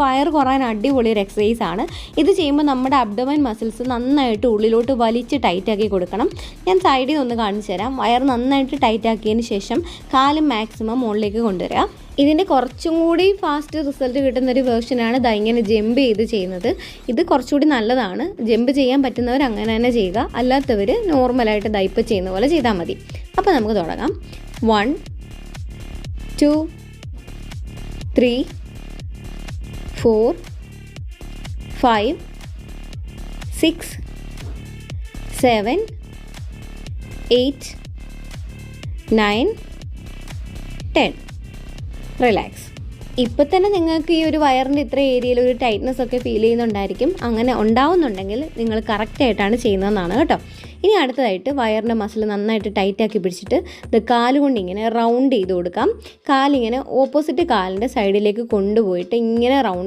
Wire കുറയാൻ അടിപൊളി ഒരു എക്സസൈസ് ആണ്. ഇത് ചെയ്യുമ്പോൾ നമ്മുടെ അബ്ഡോമൻ മസിൽസ് നന്നായിട്ട് ഉള്ളിലോട്ട് വലിച്ച് ടൈറ്റാക്കി കൊടുക്കണം. ഞാൻ സൈഡിൽ നിന്ന് കാണിച്ചു തരാം. വയർ നന്നായിട്ട് ടൈറ്റാക്കിയതിന് ശേഷം കാല് മാക്സിമം മുകളിലേക്ക് കൊണ്ടുവരിക. ഇതിൻ്റെ കുറച്ചും കൂടി ഫാസ്റ്റ് റിസൾട്ട് കിട്ടുന്നൊരു വേർഷനാണ് ഇങ്ങനെ ജമ്പ് ചെയ്ത് ചെയ്യുന്നത്. ഇത് കുറച്ചുകൂടി നല്ലതാണ്. ജമ്പ് ചെയ്യാൻ പറ്റുന്നവർ അങ്ങനെ തന്നെ ചെയ്യുക, അല്ലാത്തവർ നോർമലായിട്ട് ഇപ്പോൾ ചെയ്യുന്ന പോലെ ചെയ്താൽ മതി. അപ്പോൾ നമുക്ക് തുടങ്ങാം. 1 2 3 4 5 6 7 8 9 10. റിലാക്സ്. ഇപ്പോൾ തന്നെ നിങ്ങൾക്ക് ഈ ഒരു വയറിൻ്റെ ഇത്ര ഏരിയയിൽ ഒരു ടൈറ്റ്നസ് ഒക്കെ ഫീൽ ചെയ്യുന്നുണ്ടായിരിക്കും. അങ്ങനെ ഉണ്ടാവുന്നുണ്ടെങ്കിൽ നിങ്ങൾ കറക്റ്റായിട്ടാണ് ചെയ്യുന്നതെന്നാണ് കേട്ടോ. ഇനി അടുത്തതായിട്ട് വയറിൻ്റെ മസിൽ നന്നായിട്ട് ടൈറ്റാക്കി പിടിച്ചിട്ട് ഇത് കാലുകൊണ്ട് ഇങ്ങനെ റൗണ്ട് ചെയ്ത് കൊടുക്കാം. കാലിങ്ങനെ ഓപ്പോസിറ്റ് കാലിൻ്റെ സൈഡിലേക്ക് കൊണ്ടുപോയിട്ട് ഇങ്ങനെ റൗണ്ട്